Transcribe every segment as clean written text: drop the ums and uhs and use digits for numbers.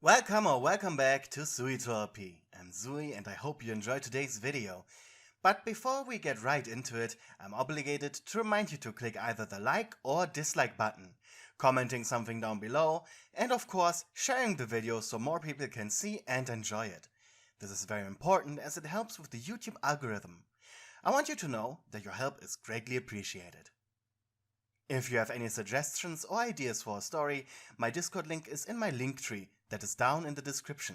Welcome or welcome back to Pewdiepie. I'm Zui and I hope you enjoyed today's video. But before we get right into it, I'm obligated to remind you to click either the like or dislike button, commenting something down below, and of course sharing the video so more people can see and enjoy it. This is very important as it helps with the YouTube algorithm. I want you to know that your help is greatly appreciated. If you have any suggestions or ideas for a story, my Discord link is in my link tree that is down in the description,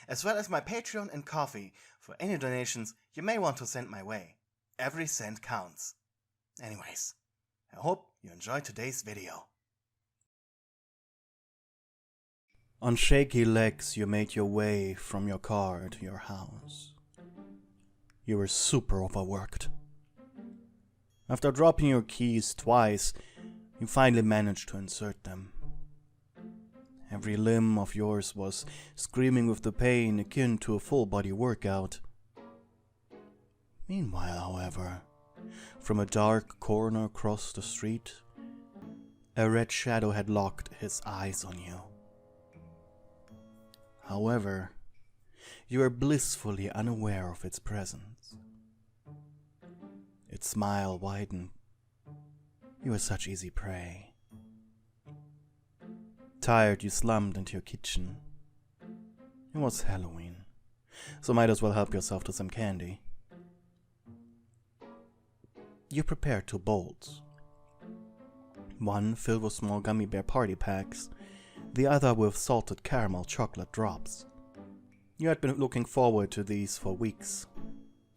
as well as my Patreon and Ko-fi for any donations you may want to send my way. Every cent counts. Anyways, I hope you enjoyed today's video. On shaky legs you made your way from your car to your house. You were super overworked. After dropping your keys twice, you finally managed to insert them. Every limb of yours was screaming with the pain akin to a full-body workout. Meanwhile, however, from a dark corner across the street, a red shadow had locked his eyes on you. However, you were blissfully unaware of its presence. Its smile widened. You were such easy prey. Tired, you slumped into your kitchen. It was Halloween, so might as well help yourself to some candy. You prepared 2 bowls. One filled with small gummy bear party packs, the other with salted caramel chocolate drops. You had been looking forward to these for weeks,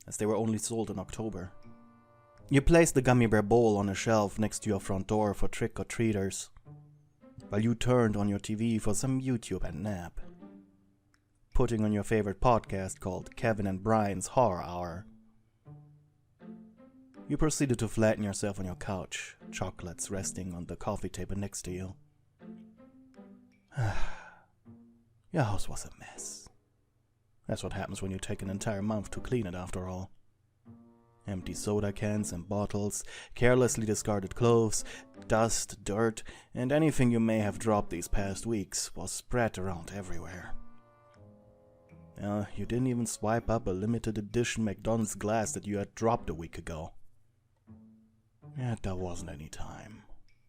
as they were only sold in October. You placed the gummy bear bowl on a shelf next to your front door for trick-or-treaters, while you turned on your TV for some YouTube and nap, putting on your favorite podcast called Kevin and Brian's Horror Hour. You proceeded to flatten yourself on your couch, chocolates resting on the coffee table next to you. Your house was a mess. That's what happens when you take an entire month to clean it, after all. Empty soda cans and bottles, carelessly discarded clothes, dust, dirt, and anything you may have dropped these past weeks was spread around everywhere. You didn't even swipe up a limited edition McDonald's glass that you had dropped a week ago. Yet there wasn't any time.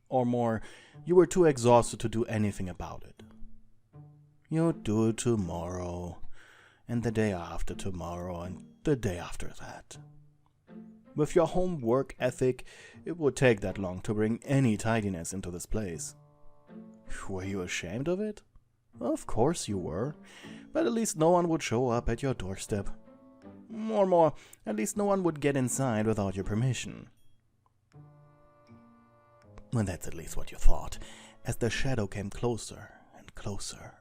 Or more, you were too exhausted to do anything about it. You'll do it tomorrow, and the day after tomorrow, and the day after that. With your home work ethic, it would take that long to bring any tidiness into this place. Were you ashamed of it? Of course you were, but at least no one would show up at your doorstep. Or more, at least no one would get inside without your permission. Well, that's at least what you thought, as the shadow came closer and closer.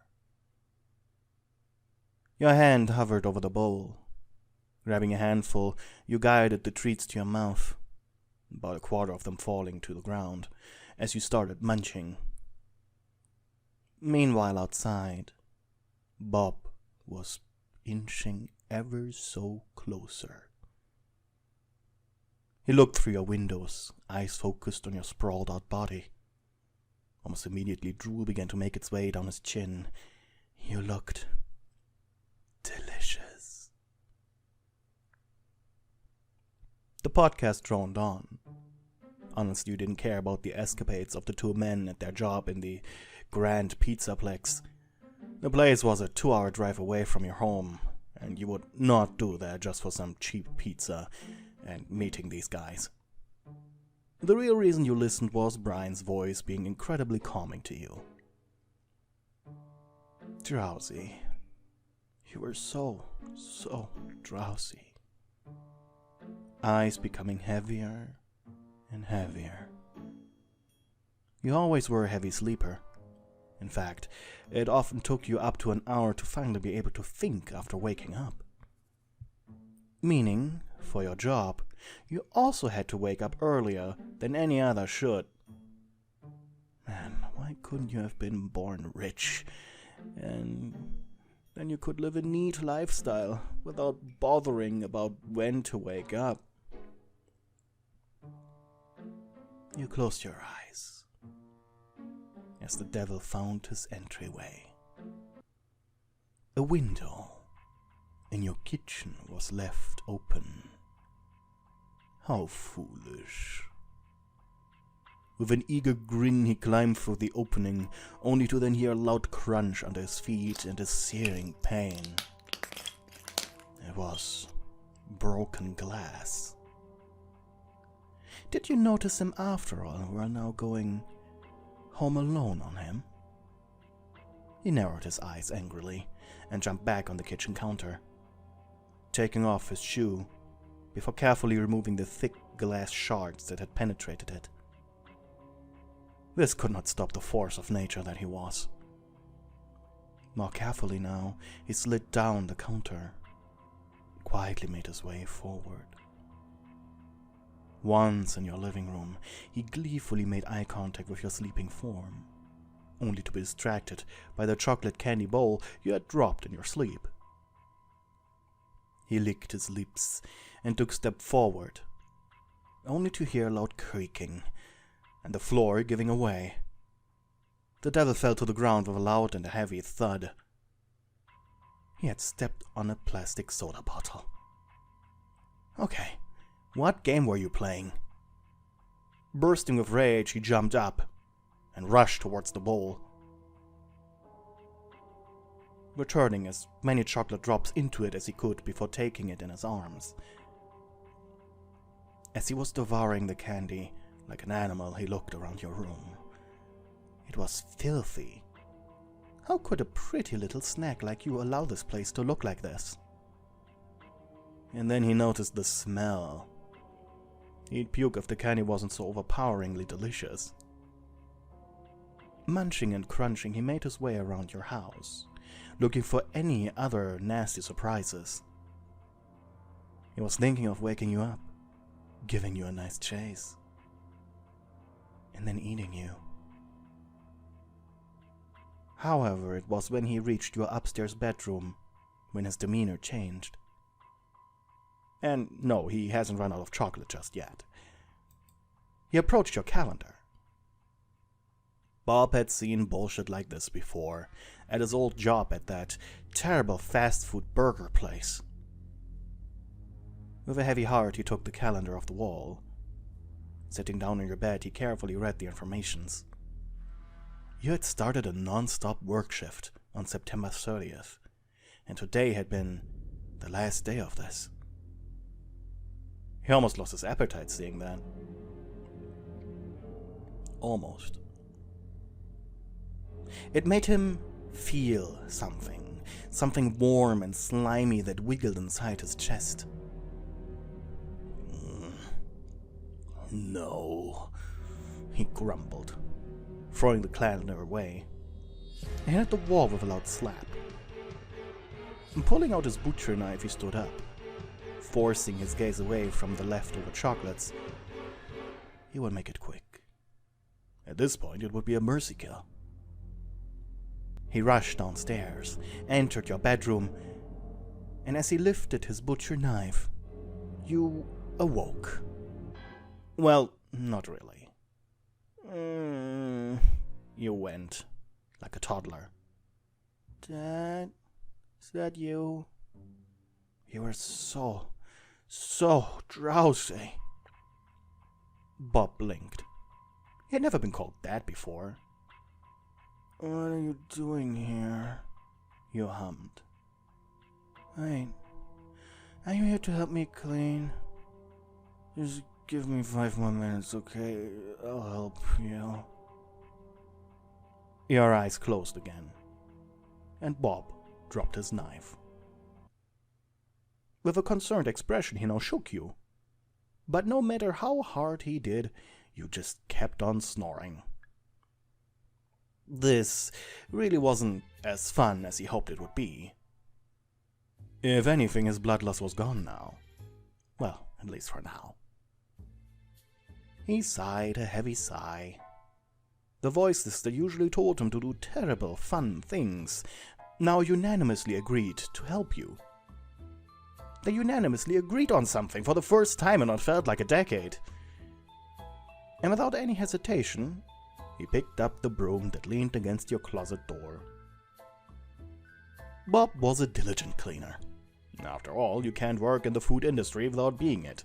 Your hand hovered over the bowl. Grabbing a handful, you guided the treats to your mouth, about a quarter of them falling to the ground, as you started munching. Meanwhile, outside, Bob was inching ever so closer. He looked through your windows, eyes focused on your sprawled-out body. Almost immediately, drool began to make its way down his chin. You looked delicious. The podcast droned on. Honestly, you didn't care about the escapades of the 2 men at their job in the Grand Pizzaplex. The place was a 2-hour drive away from your home, and you would not do that just for some cheap pizza and meeting these guys. The real reason you listened was Brian's voice being incredibly calming to you. Drowsy. You were so drowsy. Eyes becoming heavier and heavier. You always were a heavy sleeper. In fact, it often took you up to an hour to finally be able to think after waking up. Meaning, for your job, you also had to wake up earlier than any other should. Man, why couldn't you have been born rich? And then you could live a neat lifestyle without bothering about when to wake up. You closed your eyes as the devil found his entryway. A window in your kitchen was left open. How foolish. With an eager grin he climbed through the opening, only to then hear a loud crunch under his feet and a searing pain. It was broken glass. Did you notice him after all? We are now going home alone on him. He narrowed his eyes angrily and jumped back on the kitchen counter, taking off his shoe before carefully removing the thick glass shards that had penetrated it. This could not stop the force of nature that he was. More carefully now, he slid down the counter, quietly made his way forward. Once in your living room, he gleefully made eye contact with your sleeping form, only to be distracted by the chocolate candy bowl you had dropped in your sleep. He licked his lips and took a step forward, only to hear a loud creaking and the floor giving away. The devil fell to the ground with a loud and heavy thud. He had stepped on a plastic soda bottle. Okay, what game were you playing? Bursting with rage, he jumped up and rushed towards the bowl, returning as many chocolate drops into it as he could before taking it in his arms. As he was devouring the candy like an animal, he looked around your room. It was filthy. How could a pretty little snack like you allow this place to look like this? And then he noticed the smell. He'd puke if the candy wasn't so overpoweringly delicious. Munching and crunching, he made his way around your house, looking for any other nasty surprises. He was thinking of waking you up, giving you a nice chase, and then eating you. However, it was when he reached your upstairs bedroom when his demeanor changed. And no, he hasn't run out of chocolate just yet. He approached your calendar. Bob had seen bullshit like this before at his old job at that terrible fast food burger place. With a heavy heart, he took the calendar off the wall. Sitting down on your bed, he carefully read the informations. You had started a non-stop work shift on September 30th, and today had been the last day of this. He almost lost his appetite seeing that. Almost. It made him feel something. Something warm and slimy that wiggled inside his chest. No, he grumbled, throwing the calendar away. He hit the wall with a loud slap. And pulling out his butcher knife, he stood up, forcing his gaze away from the leftover chocolates. He would make it quick. At this point, it would be a mercy kill. He rushed downstairs, entered your bedroom, and as he lifted his butcher knife, you awoke. Well, not really. You went, like a toddler. Dad, is that you? You were so drowsy. Bob blinked. He had never been called that before. What are you doing here? You hummed. Wait, are you here to help me clean? Just give me 5 more minutes, okay? I'll help you. Your eyes closed again, and Bob dropped his knife. With a concerned expression, he now shook you. But no matter how hard he did, you just kept on snoring. This really wasn't as fun as he hoped it would be. If anything, his bloodlust was gone now. Well, at least for now. He sighed a heavy sigh. The voices that usually told him to do terrible, fun things now unanimously agreed to help you. They unanimously agreed on something for the first time in what felt like a decade. And without any hesitation, he picked up the broom that leaned against your closet door. Bob was a diligent cleaner. After all, you can't work in the food industry without being it.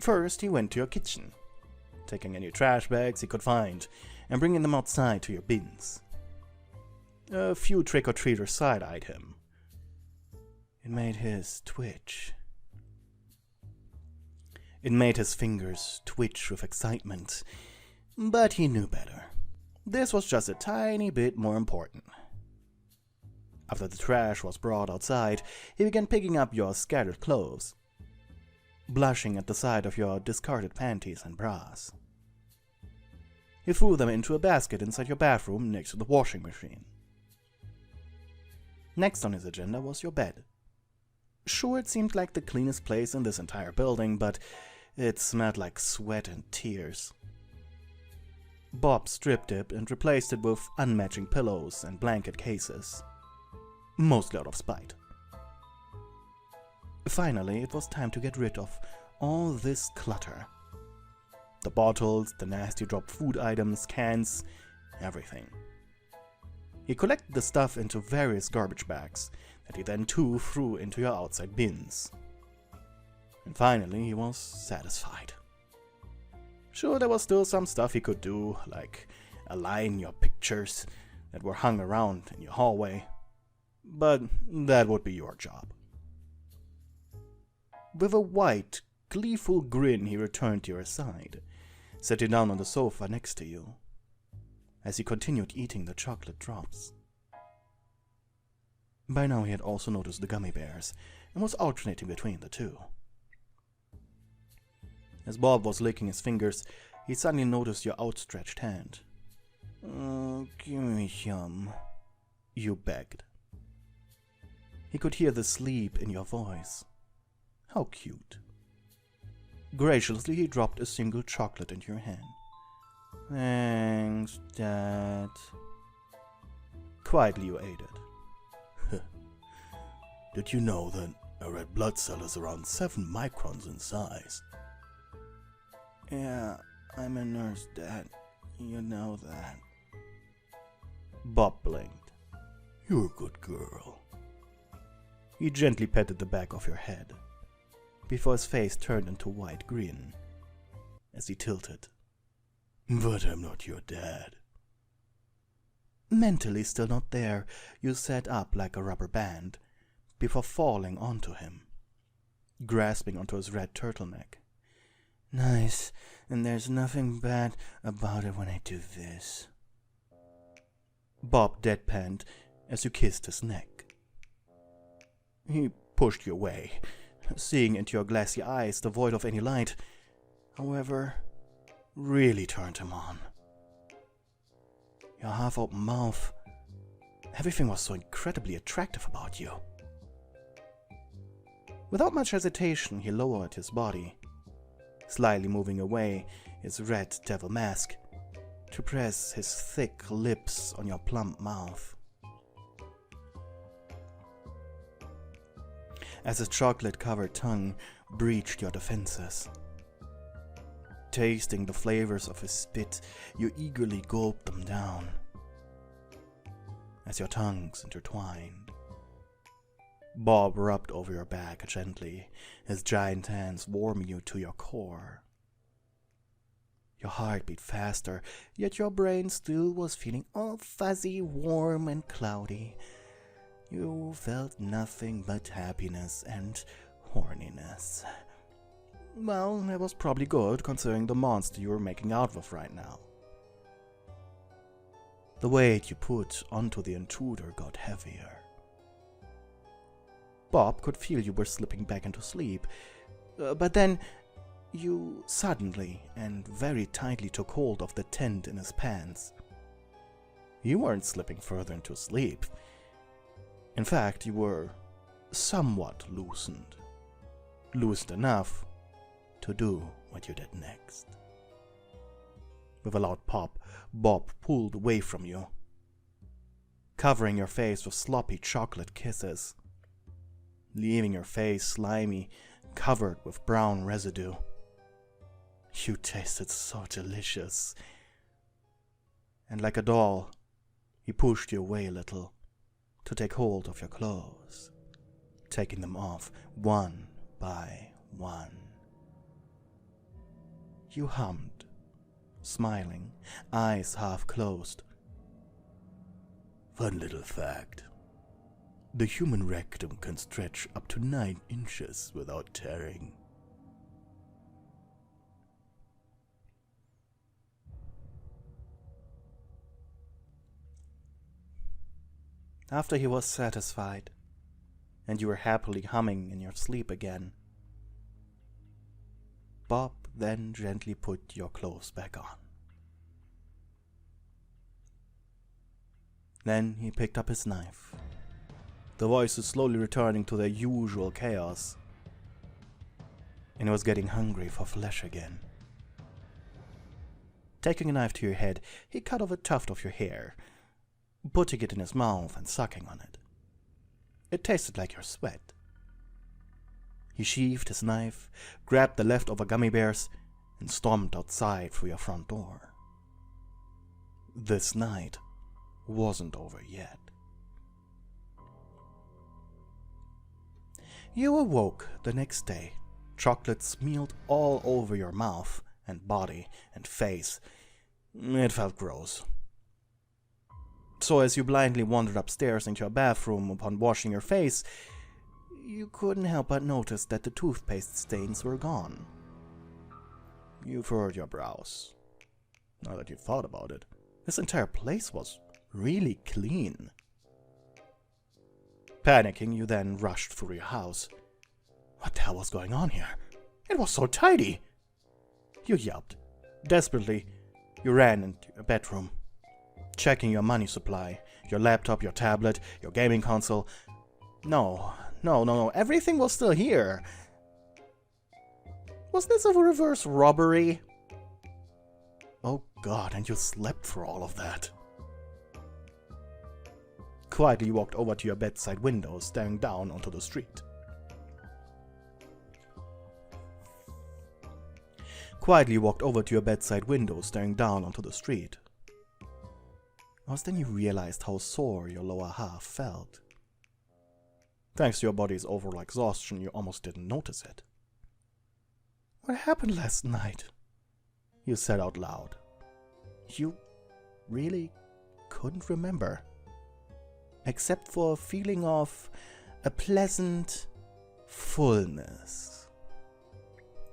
First, he went to your kitchen, taking any trash bags he could find and bringing them outside to your bins. A few trick-or-treaters side-eyed him. It made his twitch. It made his fingers twitch with excitement, but he knew better. This was just a tiny bit more important. After the trash was brought outside, he began picking up your scattered clothes, blushing at the sight of your discarded panties and bras. He threw them into a basket inside your bathroom next to the washing machine. Next on his agenda was your bed. Sure, it seemed like the cleanest place in this entire building, but it smelled like sweat and tears. Bob stripped it and replaced it with unmatching pillows and blanket cases, mostly out of spite. Finally, it was time to get rid of all this clutter. The bottles, the nasty dropped food items, cans, everything. He collected the stuff into various garbage bags that he then too threw into your outside bins. And finally, he was satisfied. Sure, there was still some stuff he could do, like align your pictures that were hung around in your hallway, but that would be your job. With a white, gleeful grin, he returned to your side, sat you down on the sofa next to you, as he continued eating the chocolate drops. By now he had also noticed the gummy bears, and was alternating between the two. As Bob was licking his fingers, he suddenly noticed your outstretched hand. Give me some, you begged. He could hear the sleep in your voice. How cute. Graciously, he dropped a single chocolate into your hand. Thanks, Dad. Quietly you ate it. Did you know that a red blood cell is around 7 microns in size? Yeah, I'm a nurse, Dad. You know that. Bob blinked. You're a good girl. He gently patted the back of your head, before his face turned into a wide grin, as he tilted. But I'm not your dad. Mentally still not there, you sat up like a rubber band, before falling onto him, grasping onto his red turtleneck. Nice, and there's nothing bad about it when I do this. Bob deadpanned as you kissed his neck. He pushed you away, seeing into your glassy eyes devoid of any light, however, really turned him on. Your half-open mouth, everything was so incredibly attractive about you. Without much hesitation, he lowered his body, slyly moving away his red devil mask to press his thick lips on your plump mouth. As his chocolate-covered tongue breached your defenses. Tasting the flavors of his spit, you eagerly gulped them down as your tongues intertwined. Bob rubbed over your back gently, his giant hands warming you to your core. Your heart beat faster, yet your brain still was feeling all fuzzy, warm, and cloudy. You felt nothing but happiness and horniness. Well, that was probably good, considering the monster you were making out with right now. The weight you put onto the intruder got heavier. Bob could feel you were slipping back into sleep, but then you suddenly and very tightly took hold of the tent in his pants. You weren't slipping further into sleep. In fact, you were somewhat loosened. Loosened enough to do what you did next. With a loud pop, Bob pulled away from you, covering your face with sloppy chocolate kisses, leaving your face slimy, covered with brown residue. You tasted so delicious. And like a doll, he pushed you away a little, to take hold of your clothes, taking them off one by one. You hummed, smiling, eyes half closed. Fun little fact. The human rectum can stretch up to 9 inches without tearing. After he was satisfied, and you were happily humming in your sleep again, Bob then gently put your clothes back on. Then he picked up his knife, the voices slowly returning to their usual chaos, and he was getting hungry for flesh again. Taking a knife to your head, he cut off a tuft of your hair, putting it in his mouth and sucking on it. It tasted like your sweat. He sheathed his knife, grabbed the leftover gummy bears, and stormed outside through your front door. This night wasn't over yet. You awoke the next day, chocolate smeared all over your mouth and body and face. It felt gross. So as you blindly wandered upstairs into your bathroom upon washing your face, you couldn't help but notice that the toothpaste stains were gone. You furrowed your brows. Now that you thought about it, this entire place was really clean. Panicking, you then rushed through your house. What the hell was going on here? It was so tidy! You yelped. Desperately, you ran into your bedroom, checking your money supply, your laptop, your tablet, your gaming console. No, everything was still here. Was this a reverse robbery? Oh god, and you slept through all of that. Quietly you walked over to your bedside window, staring down onto the street. Was then you realized how sore your lower half felt. Thanks to your body's overall exhaustion, you almost didn't notice it. What happened last night? You said out loud. You really couldn't remember, except for a feeling of a pleasant fullness.